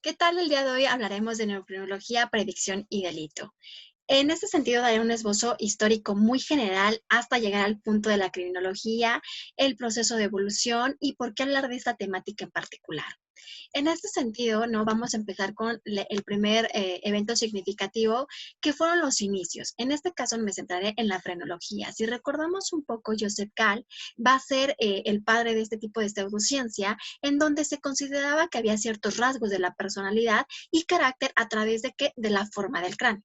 ¿Qué tal? El día de hoy hablaremos de neurocriminología, predicción y delito. En este sentido, daré un esbozo histórico muy general hasta llegar al punto de la criminología, el proceso de evolución y por qué hablar de esta temática en particular. En este sentido, ¿no? Vamos a empezar con el primer evento significativo, que fueron los inicios. En este caso me centraré en la frenología. Si recordamos un poco, Joseph Gall va a ser el padre de este tipo de pseudociencia, en donde se consideraba que había ciertos rasgos de la personalidad y carácter a través de, ¿qué? De la forma del cráneo.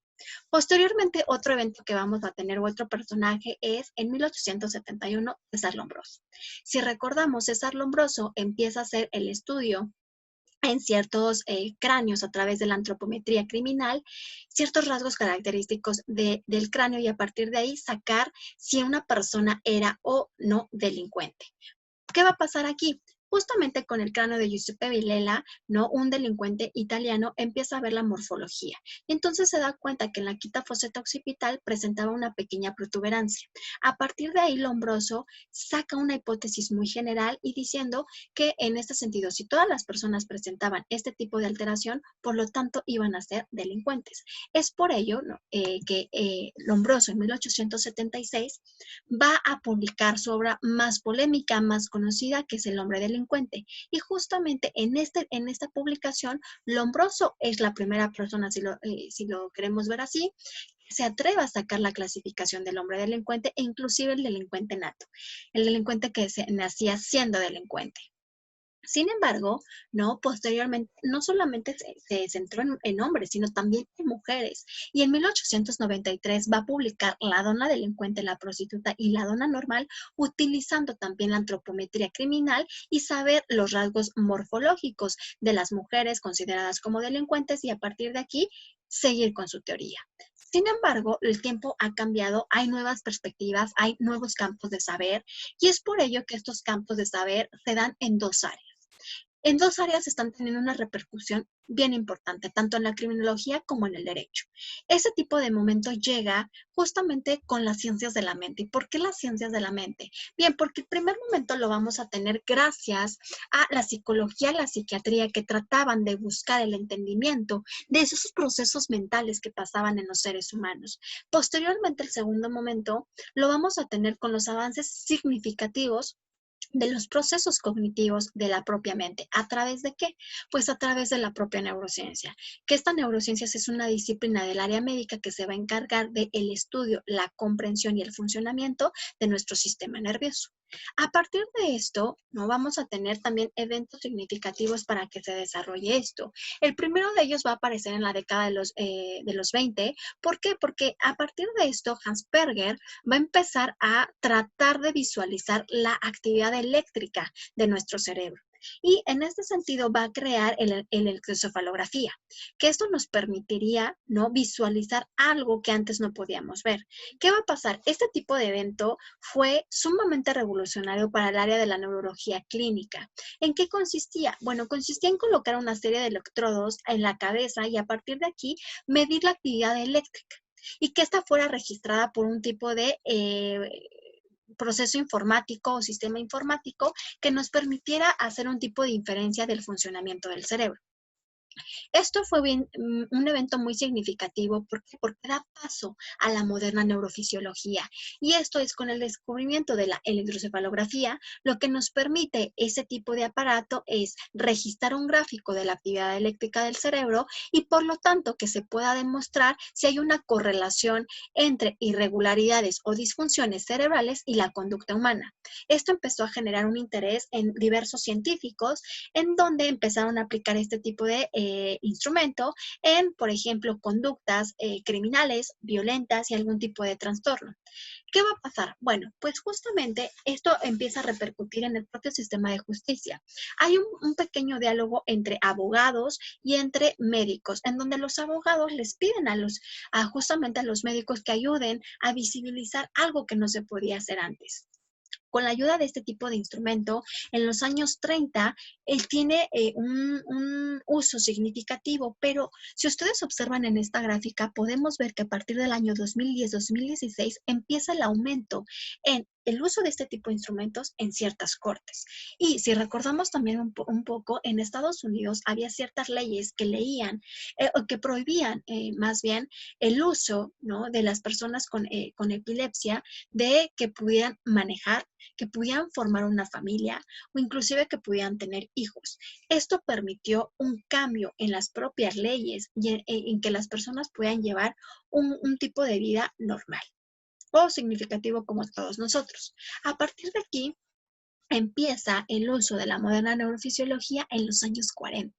Posteriormente, otro evento que vamos a tener, o otro personaje, es en 1871, César Lombroso. Si recordamos, César Lombroso empieza a hacer el estudio en ciertos cráneos a través de la antropometría criminal, ciertos rasgos característicos del cráneo y a partir de ahí sacar si una persona era o no delincuente. ¿Qué va a pasar aquí? Justamente con el cráneo de Giuseppe Villela, ¿no? Un delincuente italiano empieza a ver la morfología. Y entonces se da cuenta que en la quita fosseta occipital presentaba una pequeña protuberancia. A partir de ahí, Lombroso saca una hipótesis muy general y diciendo que en este sentido, si todas las personas presentaban este tipo de alteración, por lo tanto iban a ser delincuentes. Es por ello, ¿no? Que Lombroso en 1876 va a publicar su obra más polémica, más conocida, que es El hombre delincuente. Y justamente en esta publicación, Lombroso es la primera persona, si lo queremos ver así, que se atreve a sacar la clasificación del hombre delincuente e inclusive el delincuente nato, el delincuente que nacía siendo delincuente. Sin embargo, ¿no? Posteriormente, no solamente se centró en hombres, sino también en mujeres. Y en 1893 va a publicar La dona delincuente, la prostituta y la dona normal, utilizando también la antropometría criminal y saber los rasgos morfológicos de las mujeres consideradas como delincuentes y a partir de aquí seguir con su teoría. Sin embargo, el tiempo ha cambiado, hay nuevas perspectivas, hay nuevos campos de saber y es por ello que estos campos de saber se dan en dos áreas. En dos áreas están teniendo una repercusión bien importante, tanto en la criminología como en el derecho. Ese tipo de momento llega justamente con las ciencias de la mente. ¿Y por qué las ciencias de la mente? Bien, porque el primer momento lo vamos a tener gracias a la psicología, la psiquiatría, que trataban de buscar el entendimiento de esos procesos mentales que pasaban en los seres humanos. Posteriormente, el segundo momento lo vamos a tener con los avances significativos de los procesos cognitivos de la propia mente. ¿A través de qué? Pues a través de la propia neurociencia, que esta neurociencia es una disciplina del área médica que se va a encargar del estudio, la comprensión y el funcionamiento de nuestro sistema nervioso. A partir de esto, no vamos a tener también eventos significativos para que se desarrolle esto. El primero de ellos va a aparecer en la década de los 20. ¿Por qué? Porque a partir de esto, Hans Perger va a empezar a tratar de visualizar la actividad eléctrica de nuestro cerebro. Y en este sentido va a crear el electroencefalografía, que esto nos permitiría, ¿no? Visualizar algo que antes no podíamos ver. ¿Qué va a pasar? Este tipo de evento fue sumamente revolucionario para el área de la neurología clínica. ¿En qué consistía? Bueno, consistía en colocar una serie de electrodos en la cabeza y a partir de aquí medir la actividad eléctrica y que esta fuera registrada por un tipo de proceso informático o sistema informático que nos permitiera hacer un tipo de inferencia del funcionamiento del cerebro. Esto fue un evento muy significativo porque da paso a la moderna neurofisiología y esto es con el descubrimiento de la electroencefalografía, lo que nos permite ese tipo de aparato es registrar un gráfico de la actividad eléctrica del cerebro y por lo tanto que se pueda demostrar si hay una correlación entre irregularidades o disfunciones cerebrales y la conducta humana. Esto empezó a generar un interés en diversos científicos en donde empezaron a aplicar este tipo de instrumento en, por ejemplo, conductas criminales, violentas y algún tipo de trastorno. ¿Qué va a pasar? Bueno, pues justamente esto empieza a repercutir en el propio sistema de justicia. Hay un pequeño diálogo entre abogados y entre médicos, en donde los abogados les piden justamente a los médicos que ayuden a visibilizar algo que no se podía hacer antes. con la ayuda de este tipo de instrumento, en los años 30, él tiene un uso significativo, pero si ustedes observan en esta gráfica, podemos ver que a partir del año 2010-2016 empieza el aumento en el uso de este tipo de instrumentos en ciertas cortes. Y si recordamos también un poco, en Estados Unidos había ciertas leyes que leían o que prohibían más bien el uso, ¿no?, de las personas con epilepsia, de que pudieran manejar, que pudieran formar una familia o inclusive que pudieran tener hijos. Esto permitió un cambio en las propias leyes y en que las personas puedan llevar un tipo de vida normal o significativo como todos nosotros. A partir de aquí, empieza el uso de la moderna neurofisiología en los años 40.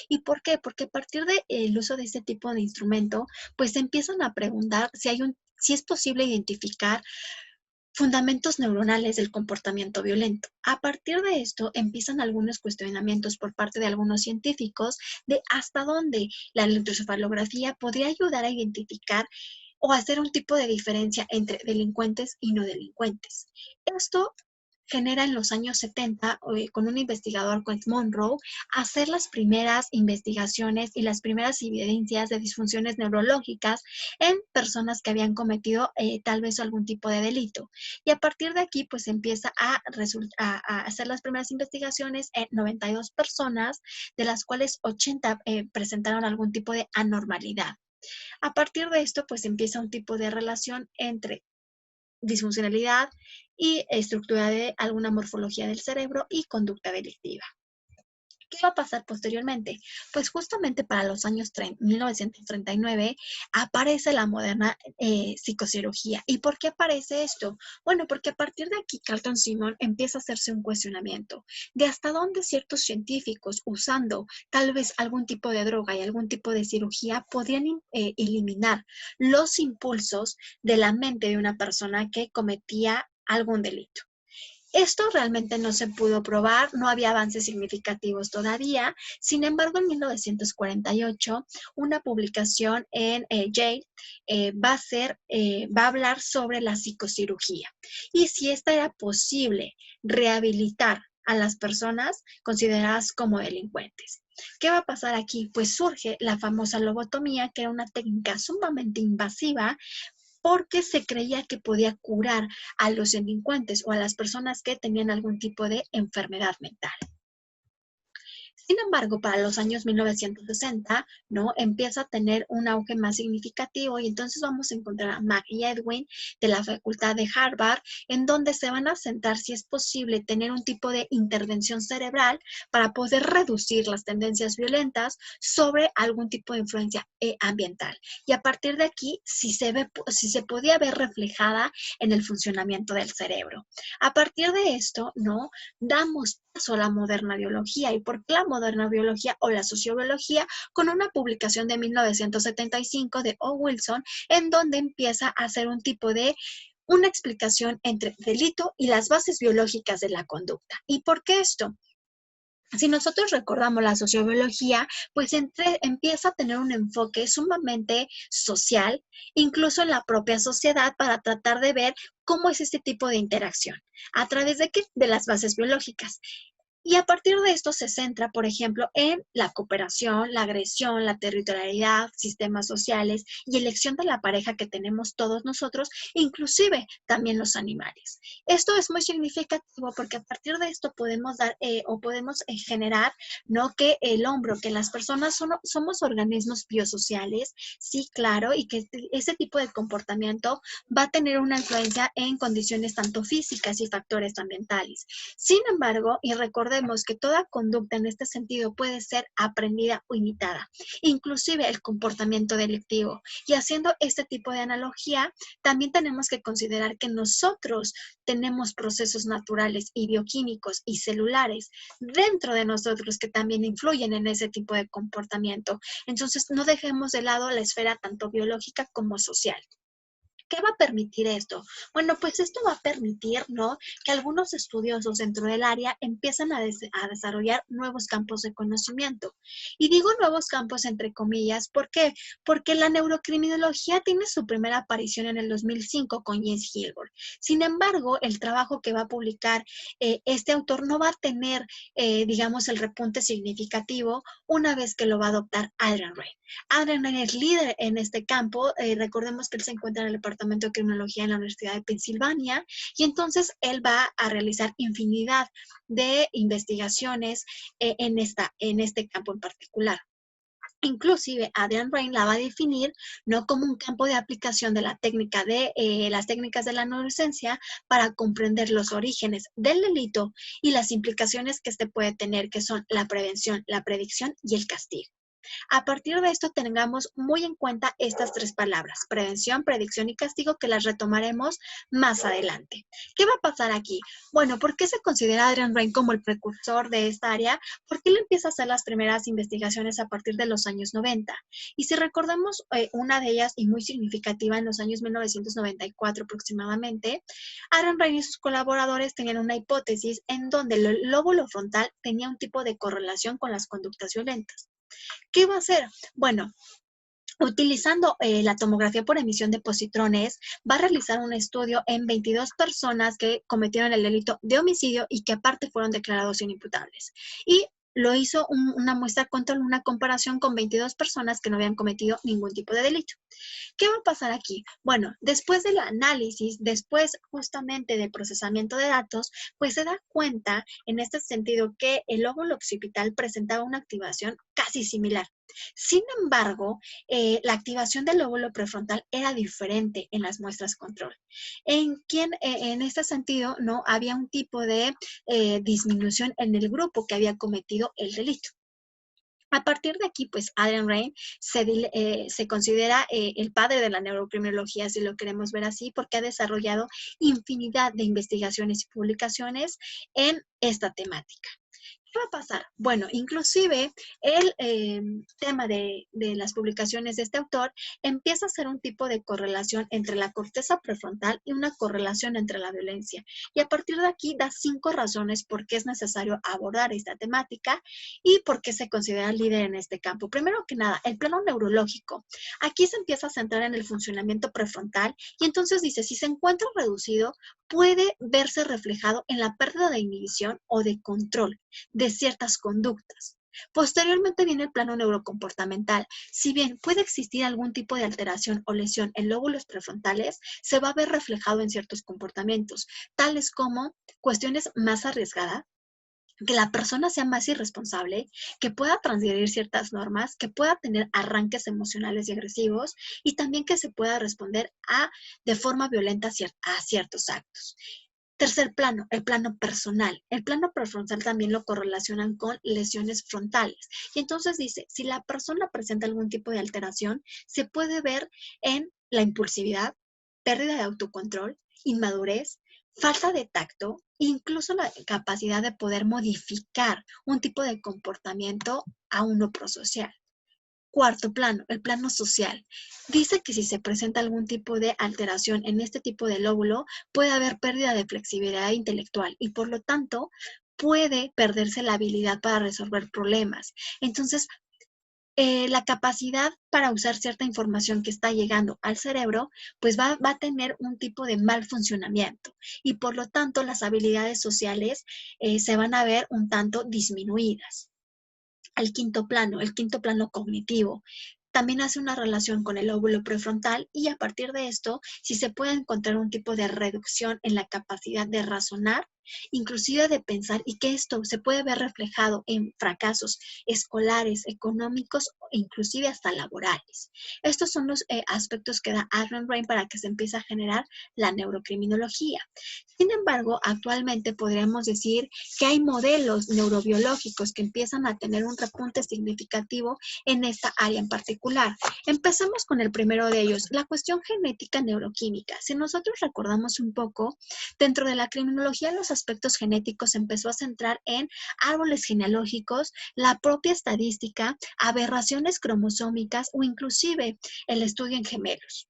¿Y por qué? Porque a partir del uso de este tipo de instrumento, pues empiezan a preguntar si es posible identificar fundamentos neuronales del comportamiento violento. A partir de esto, empiezan algunos cuestionamientos por parte de algunos científicos de hasta dónde la electroencefalografía podría ayudar a identificar o hacer un tipo de diferencia entre delincuentes y no delincuentes. Esto genera en los años 70, con un investigador, Quentin Monroe, hacer las primeras investigaciones y las primeras evidencias de disfunciones neurológicas en personas que habían cometido tal vez algún tipo de delito. Y a partir de aquí, pues empieza a hacer las primeras investigaciones en 92 personas, de las cuales 80 presentaron algún tipo de anormalidad. A partir de esto, pues empieza un tipo de relación entre disfuncionalidad y estructura de alguna morfología del cerebro y conducta delictiva. ¿Qué va a pasar posteriormente? Pues justamente para los años 1939 aparece la moderna psicocirugía. ¿Y por qué aparece esto? Bueno, porque a partir de aquí Carlton Simon empieza a hacerse un cuestionamiento de hasta dónde ciertos científicos, usando tal vez algún tipo de droga y algún tipo de cirugía, podrían eliminar los impulsos de la mente de una persona que cometía algún delito. Esto realmente no se pudo probar, no había avances significativos todavía. Sin embargo, en 1948, una publicación en Yale va a hablar sobre la psicocirugía y si esta era posible rehabilitar a las personas consideradas como delincuentes. ¿Qué va a pasar aquí? Pues surge la famosa lobotomía, que era una técnica sumamente invasiva porque se creía que podía curar a los delincuentes o a las personas que tenían algún tipo de enfermedad mental. Sin embargo, para los años 1960, ¿no?, empieza a tener un auge más significativo y entonces vamos a encontrar a Mac y Edwin de la Facultad de Harvard, en donde se van a centrar si es posible tener un tipo de intervención cerebral para poder reducir las tendencias violentas sobre algún tipo de influencia ambiental. Y a partir de aquí, si se podía ver reflejada en el funcionamiento del cerebro. A partir de esto, ¿no?, damos paso a la moderna biología. ¿Y por qué la moderna biología o la sociobiología? Con una publicación de 1975 de O. Wilson, en donde empieza a hacer un tipo de una explicación entre delito y las bases biológicas de la conducta. ¿Y por qué esto? Si nosotros recordamos la sociobiología, pues empieza a tener un enfoque sumamente social, incluso en la propia sociedad, para tratar de ver cómo es este tipo de interacción. ¿A través de qué? De las bases biológicas. Y a partir de esto se centra, por ejemplo, en la cooperación, la agresión, la territorialidad, sistemas sociales y elección de la pareja que tenemos todos nosotros, inclusive también los animales. Esto es muy significativo porque a partir de esto podemos dar o podemos generar, ¿no?, que el hombro, que las personas somos organismos biosociales, sí, claro, y que ese tipo de comportamiento va a tener una influencia en condiciones tanto físicas y factores ambientales. Sin embargo, y recordemos que toda conducta en este sentido puede ser aprendida o imitada, inclusive el comportamiento delictivo. Y haciendo este tipo de analogía, también tenemos que considerar que nosotros tenemos procesos naturales y bioquímicos y celulares dentro de nosotros que también influyen en ese tipo de comportamiento. Entonces, no dejemos de lado la esfera tanto biológica como social. ¿Qué va a permitir esto? Bueno, pues esto va a permitir, ¿no?, que algunos estudiosos dentro del área empiezan a desarrollar nuevos campos de conocimiento. Y digo nuevos campos entre comillas, ¿por qué? Porque la neurocriminología tiene su primera aparición en el 2005 con James Gilbert. Sin embargo, el trabajo que va a publicar este autor no va a tener, digamos, el repunte significativo una vez que lo va a adoptar Adrian Raine. Adrian Raine es líder en este campo. Recordemos que él se encuentra en el Departamento de Criminología en la Universidad de Pensilvania y entonces él va a realizar infinidad de investigaciones en este campo en particular. Inclusive, Adrian Raine la va a definir no como un campo de aplicación de la técnica de las técnicas de la neurociencia para comprender los orígenes del delito y las implicaciones que este puede tener, que son la prevención, la predicción y el castigo. A partir de esto, tengamos muy en cuenta estas tres palabras: prevención, predicción y castigo, que las retomaremos más adelante. ¿Qué va a pasar aquí? Bueno, ¿por qué se considera a Adrian Raine como el precursor de esta área? Porque él empieza a hacer las primeras investigaciones a partir de los años 90. Y si recordamos una de ellas y muy significativa en los años 1994 aproximadamente, Adrian Raine y sus colaboradores tenían una hipótesis en donde el lóbulo frontal tenía un tipo de correlación con las conductas violentas. ¿Qué va a hacer? Bueno, utilizando la tomografía por emisión de positrones, va a realizar un estudio en 22 personas que cometieron el delito de homicidio y que aparte fueron declarados inimputables. Y lo hizo una muestra contra una comparación con 22 personas que no habían cometido ningún tipo de delito. ¿Qué va a pasar aquí? Bueno, después del análisis, después justamente del procesamiento de datos, pues se da cuenta en este sentido que el lóbulo occipital presentaba una activación casi similar. Sin embargo, la activación del lóbulo prefrontal era diferente en las muestras control. En este sentido, no había un tipo de disminución en el grupo que había cometido el delito. A partir de aquí, pues Adrian Raine se considera el padre de la neurocriminología, si lo queremos ver así, porque ha desarrollado infinidad de investigaciones y publicaciones en esta temática. ¿Qué va a pasar? Bueno, inclusive el tema de las publicaciones de este autor empieza a ser un tipo de correlación entre la corteza prefrontal y una correlación entre la violencia. Y a partir de aquí da 5 razones por qué es necesario abordar esta temática y por qué se considera líder en este campo. Primero que nada, el plano neurológico. Aquí se empieza a centrar en el funcionamiento prefrontal y entonces dice, si se encuentra reducido, puede verse reflejado en la pérdida de inhibición o de control de ciertas conductas. Posteriormente viene el plano neurocomportamental. Si bien puede existir algún tipo de alteración o lesión en lóbulos prefrontales, se va a ver reflejado en ciertos comportamientos, tales como cuestiones más arriesgadas, que la persona sea más irresponsable, que pueda transgredir ciertas normas, que pueda tener arranques emocionales y agresivos y también que se pueda responder de forma violenta a ciertos actos. Tercer plano, el plano personal. El plano prefrontal también lo correlacionan con lesiones frontales. Y entonces dice, si la persona presenta algún tipo de alteración, se puede ver en la impulsividad, pérdida de autocontrol, inmadurez, falta de tacto, incluso la capacidad de poder modificar un tipo de comportamiento a uno prosocial. Cuarto plano, el plano social. Dice que si se presenta algún tipo de alteración en este tipo de lóbulo, puede haber pérdida de flexibilidad intelectual y por lo tanto puede perderse la habilidad para resolver problemas. Entonces, la capacidad para usar cierta información que está llegando al cerebro, pues va a tener un tipo de mal funcionamiento y por lo tanto las habilidades sociales se van a ver un tanto disminuidas. El quinto plano cognitivo, también hace una relación con el lóbulo prefrontal y a partir de esto, si se puede encontrar un tipo de reducción en la capacidad de razonar, inclusive de pensar, y que esto se puede ver reflejado en fracasos escolares, económicos e inclusive hasta laborales. Estos son los aspectos que da Adrian Raine para que se empiece a generar la neurocriminología. Sin embargo, actualmente podríamos decir que hay modelos neurobiológicos que empiezan a tener un repunte significativo en esta área en particular. Empezamos con el primero de ellos, la cuestión genética neuroquímica. Si nosotros recordamos un poco, dentro de la criminología los aspectos genéticos se empezó a centrar en árboles genealógicos, la propia estadística, aberraciones cromosómicas o inclusive el estudio en gemelos.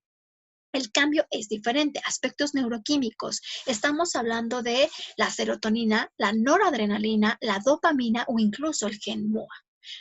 El cambio es diferente, aspectos neuroquímicos. Estamos hablando de la serotonina, la noradrenalina, la dopamina o incluso el gen MOA.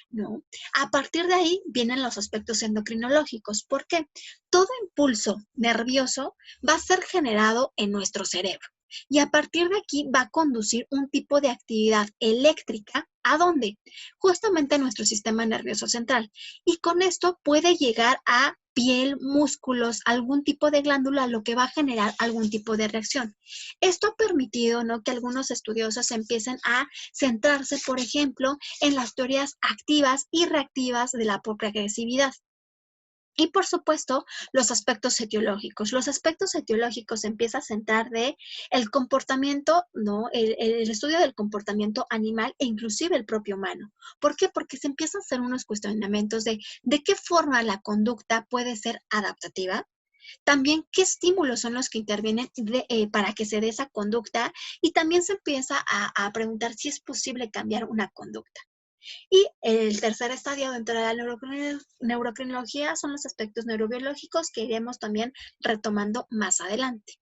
¿No? A partir de ahí vienen los aspectos endocrinológicos. ¿Por qué? Todo impulso nervioso va a ser generado en nuestro cerebro y a partir de aquí va a conducir un tipo de actividad eléctrica. ¿A dónde? Justamente a nuestro sistema nervioso central. Y con esto puede llegar a piel, músculos, algún tipo de glándula, lo que va a generar algún tipo de reacción. Esto ha permitido, ¿no?, que algunos estudiosos empiecen a centrarse, por ejemplo, en las teorías activas y reactivas de la propia agresividad. Y por supuesto, los aspectos etiológicos. Los aspectos etiológicos se empieza a centrar de el comportamiento, ¿no? El estudio del comportamiento animal e inclusive el propio humano. ¿Por qué? Porque se empiezan a hacer unos cuestionamientos de qué forma la conducta puede ser adaptativa. También qué estímulos son los que intervienen para que se dé esa conducta y también se empieza a preguntar si es posible cambiar una conducta. Y el tercer estadio dentro de la neurocrinología son los aspectos neurobiológicos que iremos también retomando más adelante.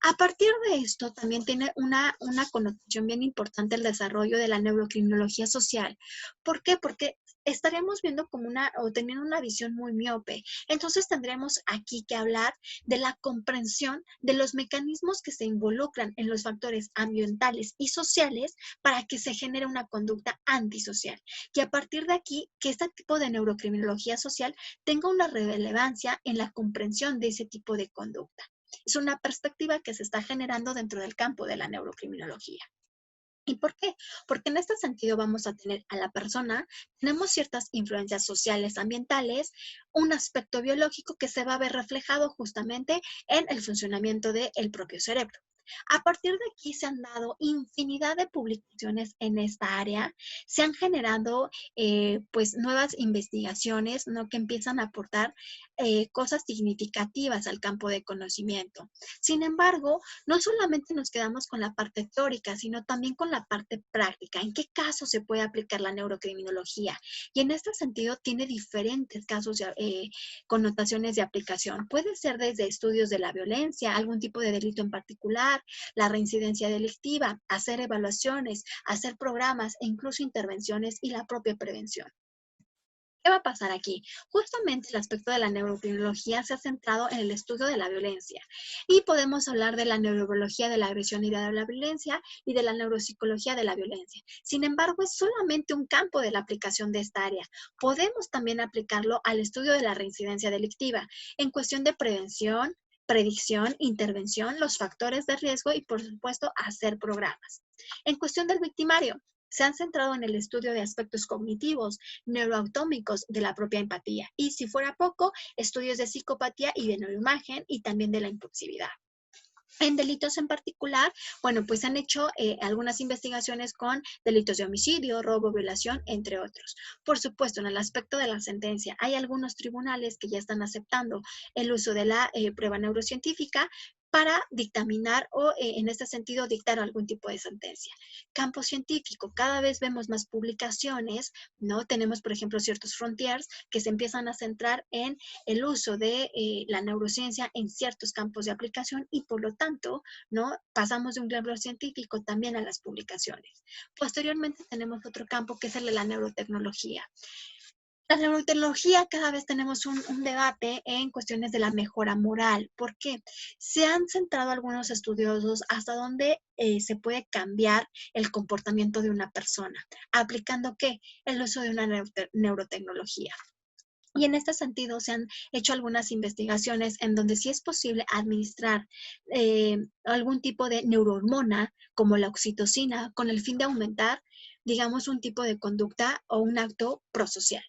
A partir de esto, también tiene una connotación bien importante el desarrollo de la neurocriminología social. ¿Por qué? Porque estaremos viendo como o teniendo una visión muy miope. Entonces tendremos aquí que hablar de la comprensión de los mecanismos que se involucran en los factores ambientales y sociales para que se genere una conducta antisocial. Y a partir de aquí, que este tipo de neurocriminología social tenga una relevancia en la comprensión de ese tipo de conducta. Es una perspectiva que se está generando dentro del campo de la neurocriminología. ¿Y por qué? Porque en este sentido vamos a tener a la persona, tenemos ciertas influencias sociales, ambientales, un aspecto biológico que se va a ver reflejado justamente en el funcionamiento del propio cerebro. A partir de aquí se han dado infinidad de publicaciones en esta área, se han generado pues nuevas investigaciones, ¿no?, que empiezan a aportar cosas significativas al campo de conocimiento. Sin embargo, no solamente nos quedamos con la parte teórica, sino también con la parte práctica. ¿En qué casos se puede aplicar la neurocriminología? Y en este sentido tiene diferentes casos, connotaciones de aplicación. Puede ser desde estudios de la violencia, algún tipo de delito en particular, la reincidencia delictiva, hacer evaluaciones, hacer programas e incluso intervenciones y la propia prevención. ¿Qué va a pasar aquí? Justamente el aspecto de la neurocriminología se ha centrado en el estudio de la violencia y podemos hablar de la neurobiología de la agresión y de la violencia y de la neuropsicología de la violencia. Sin embargo, es solamente un campo de la aplicación de esta área. Podemos también aplicarlo al estudio de la reincidencia delictiva en cuestión de prevención, predicción, intervención, los factores de riesgo y, por supuesto, hacer programas. En cuestión del victimario, se han centrado en el estudio de aspectos cognitivos, neuroautómicos de la propia empatía y, si fuera poco, estudios de psicopatía y de neuroimagen y también de la impulsividad. En delitos en particular, bueno, pues han hecho algunas investigaciones con delitos de homicidio, robo, violación, entre otros. Por supuesto, en el aspecto de la sentencia, hay algunos tribunales que ya están aceptando el uso de la prueba neurocientífica para dictaminar o, en este sentido, dictar algún tipo de sentencia. Campo científico, cada vez vemos más publicaciones, ¿no? Tenemos, por ejemplo, ciertos frontiers que se empiezan a centrar en el uso de la neurociencia en ciertos campos de aplicación y por lo tanto, ¿no?, pasamos de un libro científico también a las publicaciones. Posteriormente tenemos otro campo que es el de la neurotecnología. La neurotecnología cada vez tenemos un debate en cuestiones de la mejora moral. ¿Por qué? Se han centrado algunos estudiosos hasta dónde se puede cambiar el comportamiento de una persona. ¿Aplicando qué? El uso de una neurotecnología. Y en este sentido se han hecho algunas investigaciones en donde sí es posible administrar algún tipo de neurohormona como la oxitocina con el fin de aumentar, digamos, un tipo de conducta o un acto prosocial.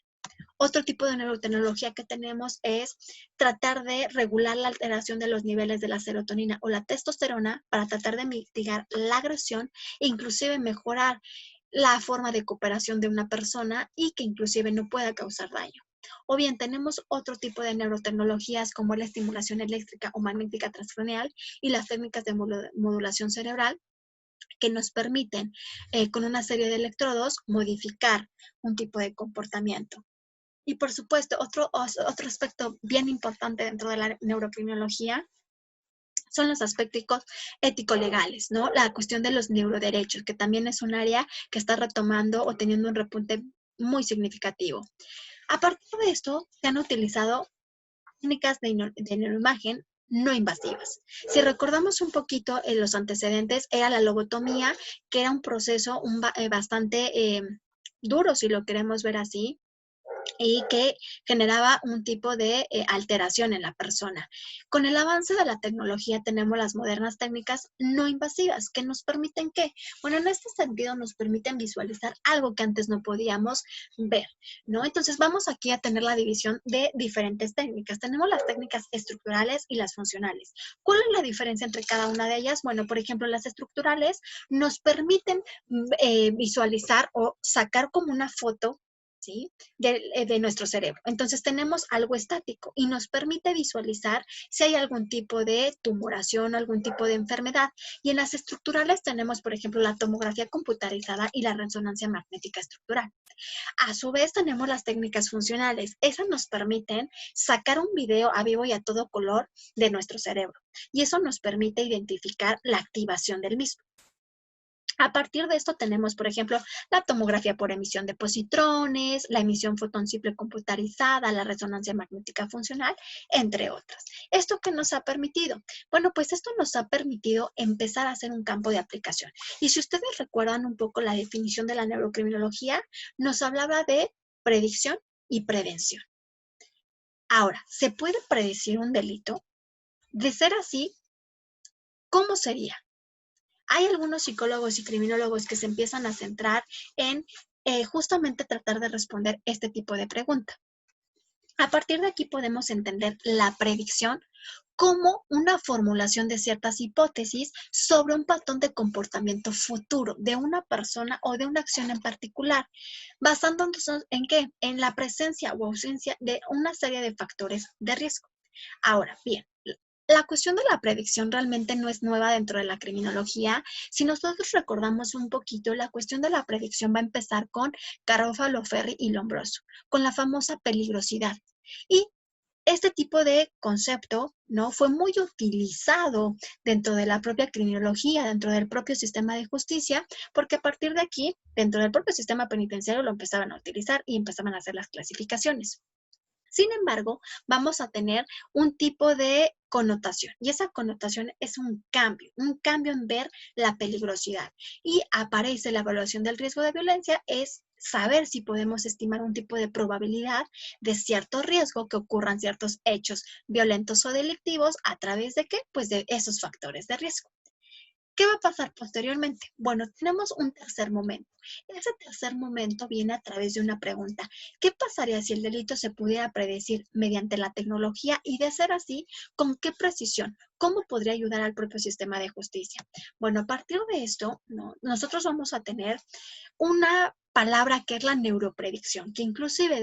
Otro tipo de neurotecnología que tenemos es tratar de regular la alteración de los niveles de la serotonina o la testosterona para tratar de mitigar la agresión e inclusive mejorar la forma de cooperación de una persona y que inclusive no pueda causar daño. O bien tenemos otro tipo de neurotecnologías como la estimulación eléctrica o magnética transcranial y las técnicas de modulación cerebral que nos permiten con una serie de electrodos modificar un tipo de comportamiento. Y por supuesto, otro aspecto bien importante dentro de la neurocriminología son los aspectos ético-legales, ¿no? La cuestión de los neuroderechos, que también es un área que está retomando o teniendo un repunte muy significativo. A partir de esto, se han utilizado técnicas de neuroimagen no invasivas. Si recordamos un poquito en los antecedentes, era la lobotomía, que era un proceso bastante duro, si lo queremos ver así, y que generaba un tipo de alteración en la persona. Con el avance de la tecnología tenemos las modernas técnicas no invasivas que nos permiten ¿qué? Bueno, en este sentido nos permiten visualizar algo que antes no podíamos ver, ¿no? Entonces vamos aquí a tener la división de diferentes técnicas. Tenemos las técnicas estructurales y las funcionales. ¿Cuál es la diferencia entre cada una de ellas? Bueno, por ejemplo, las estructurales nos permiten visualizar o sacar como una foto, ¿sí? De nuestro cerebro. Entonces tenemos algo estático y nos permite visualizar si hay algún tipo de tumoración o algún tipo de enfermedad. Y en las estructurales tenemos, por ejemplo, la tomografía computarizada y la resonancia magnética estructural. A su vez tenemos las técnicas funcionales. Esas nos permiten sacar un video a vivo y a todo color de nuestro cerebro. Y eso nos permite identificar la activación del mismo. A partir de esto tenemos, por ejemplo, la tomografía por emisión de positrones, la emisión fotón simple computarizada, la resonancia magnética funcional, entre otras. ¿Esto qué nos ha permitido? Bueno, pues esto nos ha permitido empezar a hacer un campo de aplicación. Y si ustedes recuerdan un poco la definición de la neurocriminología, nos hablaba de predicción y prevención. Ahora, ¿se puede predecir un delito? De ser así, ¿cómo sería? Hay algunos psicólogos y criminólogos que se empiezan a centrar en justamente tratar de responder este tipo de pregunta. A partir de aquí podemos entender la predicción como una formulación de ciertas hipótesis sobre un patrón de comportamiento futuro de una persona o de una acción en particular, basándonos en qué? En la presencia o ausencia de una serie de factores de riesgo. Ahora, bien, la cuestión de la predicción realmente no es nueva dentro de la criminología. Si nosotros recordamos un poquito, la cuestión de la predicción va a empezar con Garofalo, Ferri y Lombroso, con la famosa peligrosidad. Y este tipo de concepto, ¿no? Fue muy utilizado dentro de la propia criminología, dentro del propio sistema de justicia, porque a partir de aquí, dentro del propio sistema penitenciario, lo empezaban a utilizar y empezaban a hacer las clasificaciones. Sin embargo, vamos a tener un tipo de connotación y esa connotación es un cambio en ver la peligrosidad. Y aparece la evaluación del riesgo de violencia, es saber si podemos estimar un tipo de probabilidad de cierto riesgo que ocurran ciertos hechos violentos o delictivos a través de qué? Pues de esos factores de riesgo. ¿Qué va a pasar posteriormente? Bueno, tenemos un tercer momento. Ese tercer momento viene a través de una pregunta. ¿Qué pasaría si el delito se pudiera predecir mediante la tecnología? Y de ser así, ¿con qué precisión? ¿Cómo podría ayudar al propio sistema de justicia? Bueno, a partir de esto, ¿no? Nosotros vamos a tener una palabra que es la neuropredicción, que inclusive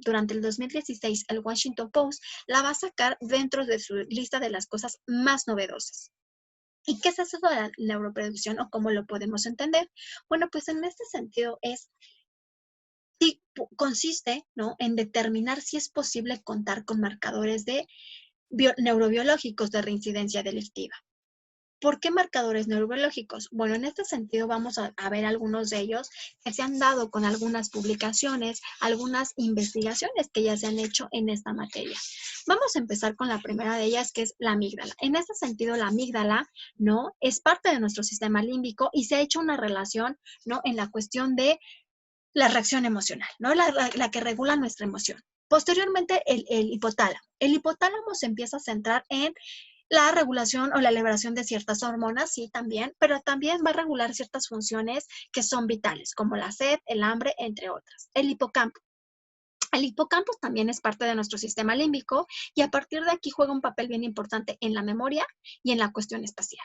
durante el 2016 el Washington Post la va a sacar dentro de su lista de las cosas más novedosas. ¿Y qué es eso de la neuropredicción o cómo lo podemos entender? Bueno, pues en este sentido consiste, ¿no? En determinar si es posible contar con marcadores de neurobiológicos de reincidencia delictiva. ¿Por qué marcadores neurobiológicos? Bueno, en este sentido vamos a ver algunos de ellos que se han dado con algunas publicaciones, algunas investigaciones que ya se han hecho en esta materia. Vamos a empezar con la primera de ellas, que es la amígdala. En este sentido, la amígdala, ¿no? Es parte de nuestro sistema límbico y se ha hecho una relación, ¿no? En la cuestión de la reacción emocional, ¿no? La que regula nuestra emoción. Posteriormente, el hipotálamo. El hipotálamo se empieza a centrar en la regulación o la liberación de ciertas hormonas, sí, también, pero también va a regular ciertas funciones que son vitales, como la sed, el hambre, entre otras. El hipocampo. El hipocampo también es parte de nuestro sistema límbico y a partir de aquí juega un papel bien importante en la memoria y en la cuestión espacial.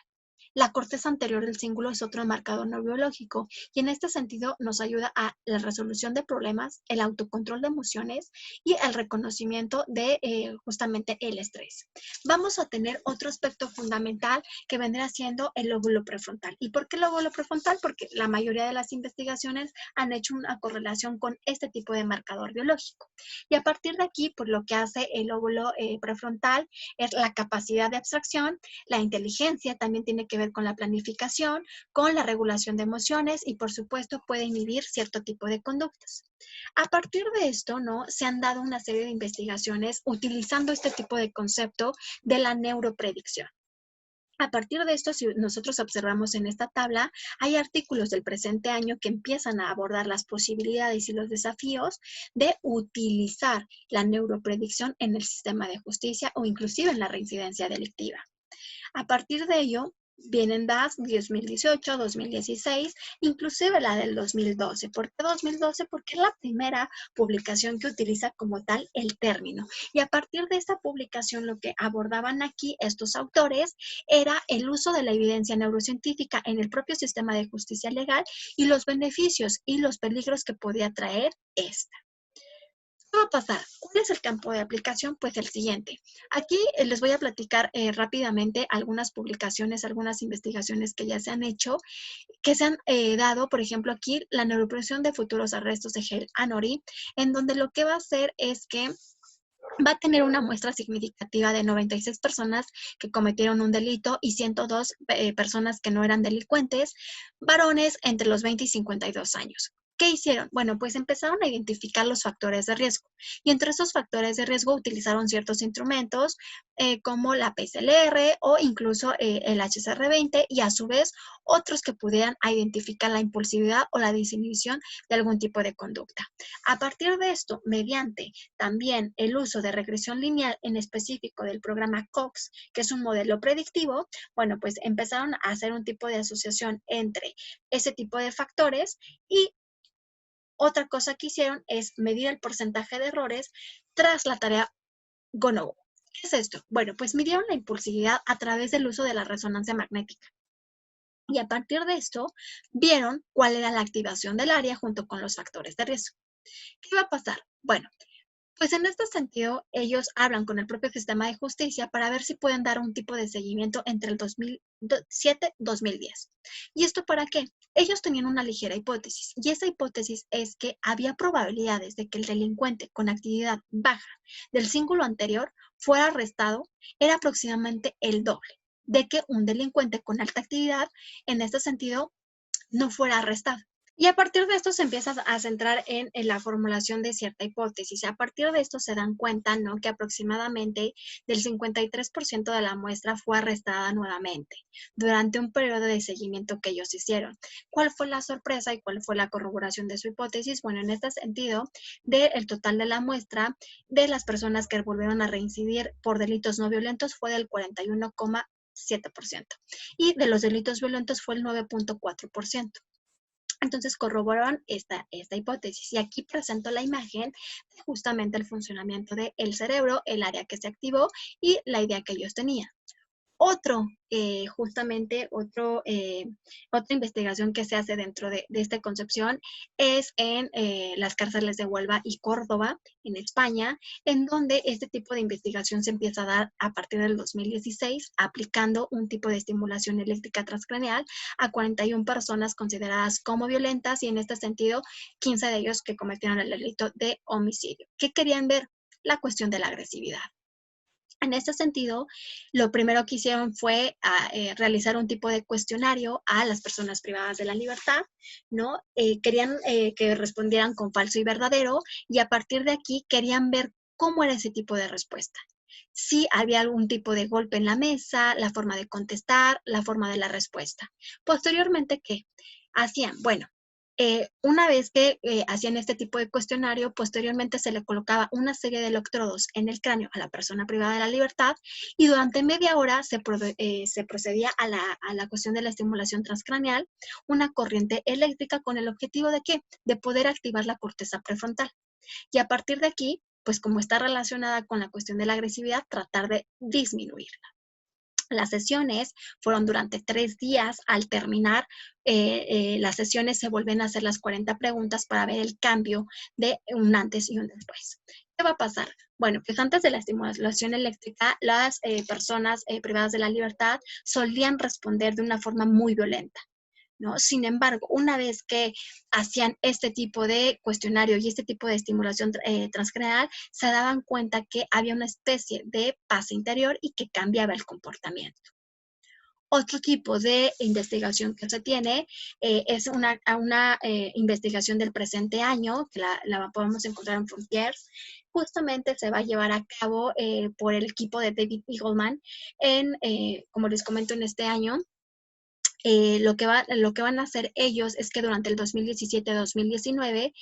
La corteza anterior del cíngulo es otro marcador neurobiológico y en este sentido nos ayuda a la resolución de problemas, el autocontrol de emociones y el reconocimiento de justamente el estrés. Vamos a tener otro aspecto fundamental que vendrá siendo el lóbulo prefrontal. ¿Y por qué el lóbulo prefrontal? Porque la mayoría de las investigaciones han hecho una correlación con este tipo de marcador biológico. Y a partir de aquí, por lo que hace el lóbulo prefrontal es la capacidad de abstracción, la inteligencia también tiene que ver con la planificación, con la regulación de emociones y por supuesto puede inhibir cierto tipo de conductas. A partir de esto, ¿no? Se han dado una serie de investigaciones utilizando este tipo de concepto de la neuropredicción. A partir de esto, si nosotros observamos en esta tabla, hay artículos del presente año que empiezan a abordar las posibilidades y los desafíos de utilizar la neuropredicción en el sistema de justicia o inclusive en la reincidencia delictiva. A partir de ello, vienen DAS 2018, 2016, inclusive la del 2012. ¿Por qué 2012? Porque es la primera publicación que utiliza como tal el término. Y a partir de esta publicación, lo que abordaban aquí estos autores era el uso de la evidencia neurocientífica en el propio sistema de justicia legal y los beneficios y los peligros que podía traer esta. ¿Qué va a pasar? ¿Cuál es el campo de aplicación? Pues el siguiente. Aquí les voy a platicar rápidamente algunas publicaciones, algunas investigaciones que ya se han hecho, que se han dado, por ejemplo, aquí la neuropresión de futuros arrestos de Hale Anori, en donde lo que va a hacer es que va a tener una muestra significativa de 96 personas que cometieron un delito y 102 personas que no eran delincuentes, varones entre los 20 y 52 años. ¿Qué hicieron? Bueno, pues empezaron a identificar los factores de riesgo y entre esos factores de riesgo utilizaron ciertos instrumentos como la PSLR o incluso el HCR20 y a su vez otros que pudieran identificar la impulsividad o la desinhibición de algún tipo de conducta. A partir de esto, mediante también el uso de regresión lineal en específico del programa Cox, que es un modelo predictivo, bueno, pues empezaron a hacer un tipo de asociación entre ese tipo de factores y otra cosa que hicieron es medir el porcentaje de errores tras la tarea GONOVO. ¿Qué es esto? Bueno, pues midieron la impulsividad a través del uso de la resonancia magnética. Y a partir de esto, vieron cuál era la activación del área junto con los factores de riesgo. ¿Qué va a pasar? Bueno, pues en este sentido, ellos hablan con el propio sistema de justicia para ver si pueden dar un tipo de seguimiento entre el 2007 y 2010. ¿Y esto para qué? Ellos tenían una ligera hipótesis y esa hipótesis es que había probabilidades de que el delincuente con actividad baja del cíngulo anterior fuera arrestado, era aproximadamente el doble de que un delincuente con alta actividad, en este sentido, no fuera arrestado. Y a partir de esto se empieza a centrar en la formulación de cierta hipótesis. A partir de esto se dan cuenta, ¿no?, que aproximadamente del 53% de la muestra fue arrestada nuevamente durante un periodo de seguimiento que ellos hicieron. ¿Cuál fue la sorpresa y cuál fue la corroboración de su hipótesis? Bueno, en este sentido, del total de la muestra, de las personas que volvieron a reincidir por delitos no violentos fue del 41,7% y de los delitos violentos fue el 9,4%. Entonces corroboraron esta hipótesis y aquí presento la imagen de justamente el funcionamiento del cerebro, el área que se activó y la idea que ellos tenían. Otra investigación que se hace dentro de esta concepción es en las cárceles de Huelva y Córdoba, en España, en donde este tipo de investigación se empieza a dar a partir del 2016, aplicando un tipo de estimulación eléctrica transcraneal a 41 personas consideradas como violentas y en este sentido 15 de ellos que cometieron el delito de homicidio. ¿Qué querían ver? La cuestión de la agresividad. En este sentido, lo primero que hicieron fue realizar un tipo de cuestionario a las personas privadas de la libertad, ¿no? Querían que respondieran con falso y verdadero y a partir de aquí querían ver cómo era ese tipo de respuesta. Si había algún tipo de golpe en la mesa, la forma de contestar, la forma de la respuesta. Posteriormente, ¿qué hacían? Bueno, una vez que hacían este tipo de cuestionario, posteriormente se le colocaba una serie de electrodos en el cráneo a la persona privada de la libertad y durante media hora se procedía a la cuestión de la estimulación transcraneal, una corriente eléctrica con el objetivo de ¿qué? De poder activar la corteza prefrontal. Y a partir de aquí, pues como está relacionada con la cuestión de la agresividad, tratar de disminuirla. Las sesiones fueron durante 3 días. Al terminar las sesiones se vuelven a hacer las 40 preguntas para ver el cambio de un antes y un después. ¿Qué va a pasar? Bueno, pues antes de la estimulación eléctrica, las personas privadas de la libertad solían responder de una forma muy violenta, ¿no? Sin embargo, una vez que hacían este tipo de cuestionario y este tipo de estimulación transcranial, se daban cuenta que había una especie de paz interior y que cambiaba el comportamiento. Otro tipo de investigación que se tiene es una investigación del presente año, que la podemos encontrar en Frontiers. Justamente se va a llevar a cabo por el equipo de David Eagleman como les comento, en este año. Lo que van a hacer ellos es que durante el 2017-2019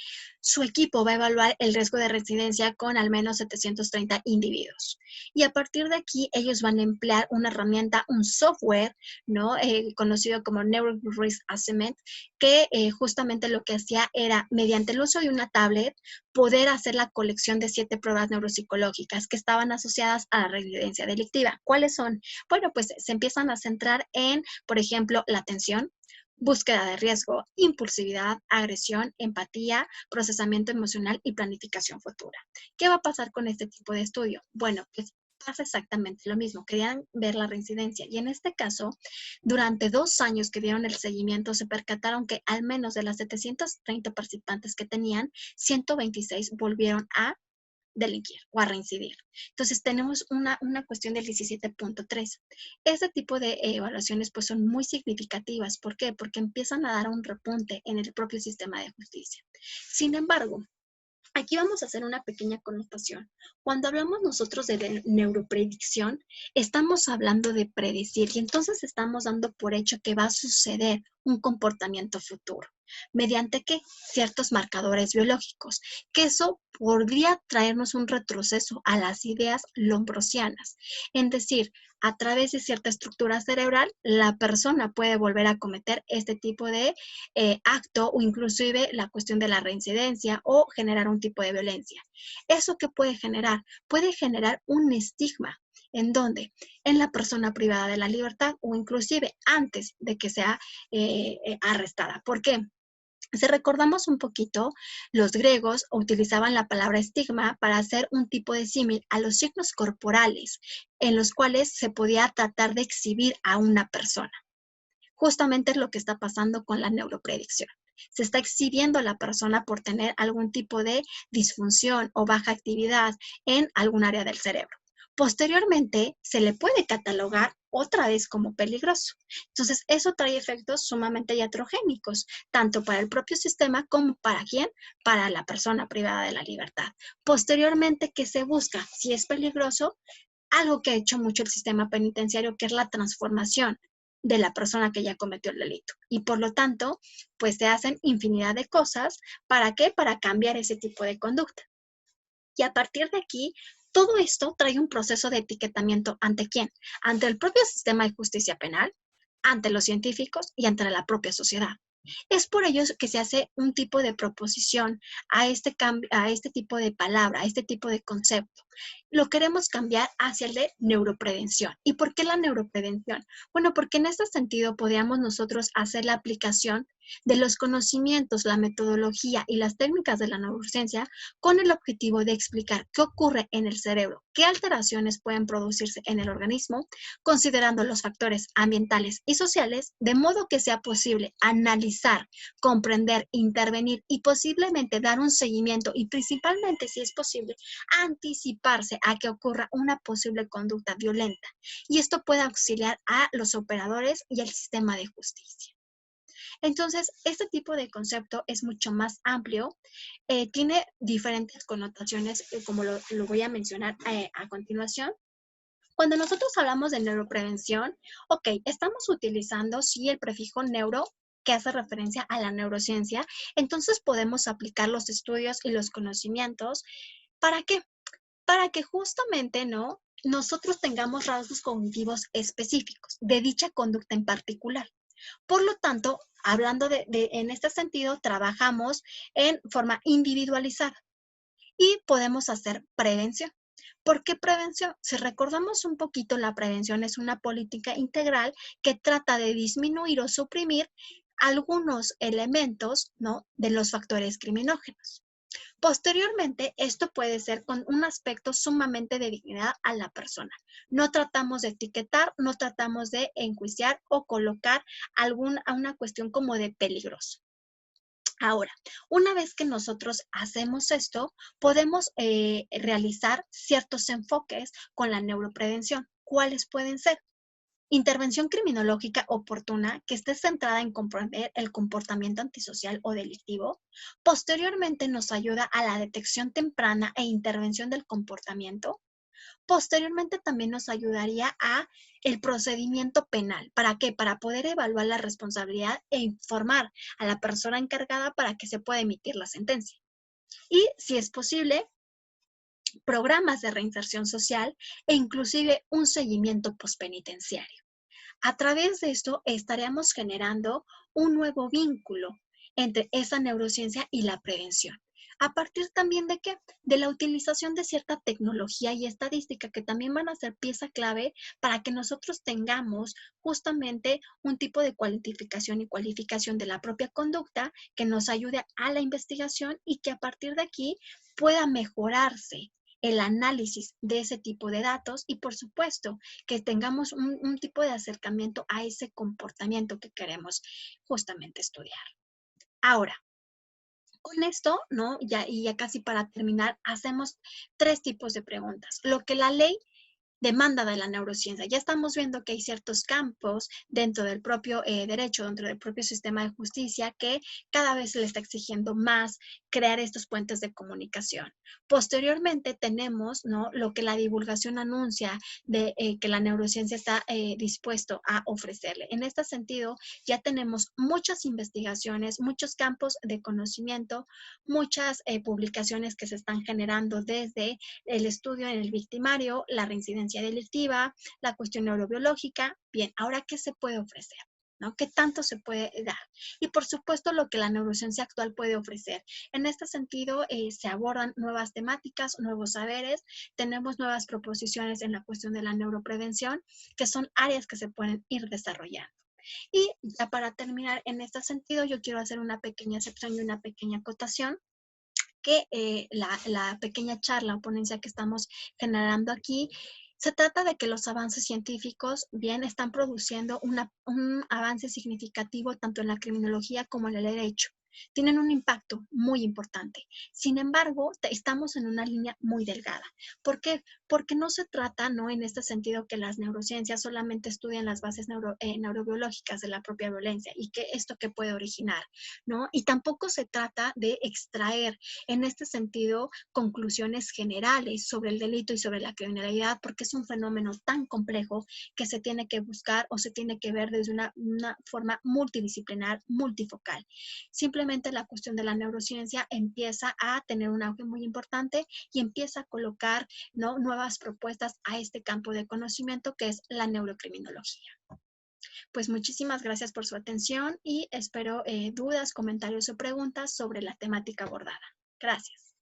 su equipo va a evaluar el riesgo de reincidencia con al menos 730 individuos. Y a partir de aquí ellos van a emplear una herramienta, un software, ¿no? Conocido como Neuro Risk Assessment, que justamente lo que hacía era, mediante el uso de una tablet, poder hacer la colección de 7 pruebas neuropsicológicas que estaban asociadas a la reincidencia delictiva. ¿Cuáles son? Bueno, pues se empiezan a centrar en, por ejemplo, la atención, búsqueda de riesgo, impulsividad, agresión, empatía, procesamiento emocional y planificación futura. ¿Qué va a pasar con este tipo de estudio? Bueno, pues pasa exactamente lo mismo. Querían ver la reincidencia y en este caso, durante 2 años que dieron el seguimiento, se percataron que al menos de las 730 participantes que tenían, 126 volvieron a delinquir o a reincidir. Entonces tenemos una cuestión del 17.3. Este tipo de evaluaciones pues son muy significativas. ¿Por qué? Porque empiezan a dar un repunte en el propio sistema de justicia. Sin embargo, aquí vamos a hacer una pequeña connotación. Cuando hablamos nosotros de neuropredicción, estamos hablando de predecir y entonces estamos dando por hecho que va a suceder un comportamiento futuro. ¿Mediante qué? Ciertos marcadores biológicos, que eso podría traernos un retroceso a las ideas lombrosianas. Es decir, a través de cierta estructura cerebral, la persona puede volver a cometer este tipo de acto o inclusive la cuestión de la reincidencia o generar un tipo de violencia. ¿Eso qué puede generar? Puede generar un estigma. ¿En dónde? En la persona privada de la libertad o inclusive antes de que sea arrestada. ¿Por qué? Si recordamos un poquito, los griegos utilizaban la palabra estigma para hacer un tipo de símil a los signos corporales en los cuales se podía tratar de exhibir a una persona. Justamente es lo que está pasando con la neuropredicción. Se está exhibiendo a la persona por tener algún tipo de disfunción o baja actividad en algún área del cerebro. Posteriormente, se le puede catalogar otra vez como peligroso. Entonces, eso trae efectos sumamente iatrogénicos, tanto para el propio sistema como para quién, para la persona privada de la libertad. Posteriormente, ¿qué se busca? Si es peligroso, algo que ha hecho mucho el sistema penitenciario, que es la transformación de la persona que ya cometió el delito. Y por lo tanto, pues se hacen infinidad de cosas. ¿Para qué? Para cambiar ese tipo de conducta. Y a partir de aquí, todo esto trae un proceso de etiquetamiento ¿ante quién? Ante el propio sistema de justicia penal, ante los científicos y ante la propia sociedad. Es por ello que se hace un tipo de proposición a este tipo de palabra, a este tipo de concepto. Lo queremos cambiar hacia el de neuroprevención. ¿Y por qué la neuroprevención? Bueno, porque en este sentido podríamos nosotros hacer la aplicación de los conocimientos, la metodología y las técnicas de la neurociencia con el objetivo de explicar qué ocurre en el cerebro, qué alteraciones pueden producirse en el organismo, considerando los factores ambientales y sociales, de modo que sea posible analizar, comprender, intervenir y posiblemente dar un seguimiento y principalmente, si es posible, anticiparse a que ocurra una posible conducta violenta. Y esto puede auxiliar a los operadores y al sistema de justicia. Entonces, este tipo de concepto es mucho más amplio, tiene diferentes connotaciones, como lo voy a mencionar a continuación. Cuando nosotros hablamos de neuroprevención, ok, estamos utilizando sí el prefijo neuro, que hace referencia a la neurociencia, entonces podemos aplicar los estudios y los conocimientos. ¿Para qué? Para que justamente, ¿no?, nosotros tengamos rasgos cognitivos específicos de dicha conducta en particular. Por lo tanto, hablando en este sentido, trabajamos en forma individualizada y podemos hacer prevención. ¿Por qué prevención? Si recordamos un poquito, la prevención es una política integral que trata de disminuir o suprimir algunos elementos, ¿no?, de los factores criminógenos. Posteriormente, esto puede ser con un aspecto sumamente de dignidad a la persona. No tratamos de etiquetar, no tratamos de enjuiciar o colocar a una cuestión como de peligroso. Ahora, una vez que nosotros hacemos esto, podemos realizar ciertos enfoques con la neuroprevención. ¿Cuáles pueden ser? Intervención criminológica oportuna que esté centrada en comprender el comportamiento antisocial o delictivo. Posteriormente nos ayuda a la detección temprana e intervención del comportamiento. Posteriormente también nos ayudaría a el procedimiento penal. ¿Para qué? Para poder evaluar la responsabilidad e informar a la persona encargada para que se pueda emitir la sentencia. Y, si es posible, programas de reinserción social e inclusive un seguimiento pospenitenciario. A través de esto estaríamos generando un nuevo vínculo entre esa neurociencia y la prevención. ¿A partir también de qué? De la utilización de cierta tecnología y estadística que también van a ser pieza clave para que nosotros tengamos justamente un tipo de cuantificación y cualificación de la propia conducta que nos ayude a la investigación y que a partir de aquí pueda mejorarse el análisis de ese tipo de datos y, por supuesto, que tengamos un tipo de acercamiento a ese comportamiento que queremos justamente estudiar. Ahora, con esto, ¿no? Ya casi para terminar, hacemos 3 tipos de preguntas. Lo que la ley demanda de la neurociencia. Ya estamos viendo que hay ciertos campos dentro del propio derecho, dentro del propio sistema de justicia, que cada vez se le está exigiendo más crear estos puentes de comunicación. Posteriormente tenemos, ¿no?, lo que la divulgación anuncia de que la neurociencia está dispuesto a ofrecerle. En este sentido, ya tenemos muchas investigaciones, muchos campos de conocimiento, muchas publicaciones que se están generando desde el estudio en el victimario, la reincidencia delictiva, la cuestión neurobiológica. Bien, ahora, ¿qué se puede ofrecer? ¿No? ¿Qué tanto se puede dar? Y, por supuesto, lo que la neurociencia actual puede ofrecer. En este sentido, se abordan nuevas temáticas, nuevos saberes, tenemos nuevas proposiciones en la cuestión de la neuroprevención, que son áreas que se pueden ir desarrollando. Y ya para terminar, en este sentido, yo quiero hacer una pequeña excepción y una pequeña acotación que la pequeña charla o ponencia que estamos generando aquí, se trata de que los avances científicos bien están produciendo un avance significativo tanto en la criminología como en el derecho. Tienen un impacto muy importante. Sin embargo, estamos en una línea muy delgada. ¿Por qué? Porque no se trata, ¿no?, en este sentido, que las neurociencias solamente estudian las bases neurobiológicas de la propia violencia y que esto que puede originar, ¿no? Y tampoco se trata de extraer en este sentido conclusiones generales sobre el delito y sobre la criminalidad, porque es un fenómeno tan complejo que se tiene que buscar o se tiene que ver desde una forma multidisciplinar, multifocal. Simplemente la cuestión de la neurociencia empieza a tener un auge muy importante y empieza a colocar, ¿no?, nuevas propuestas a este campo de conocimiento que es la neurocriminología. Pues muchísimas gracias por su atención y espero dudas, comentarios o preguntas sobre la temática abordada. Gracias.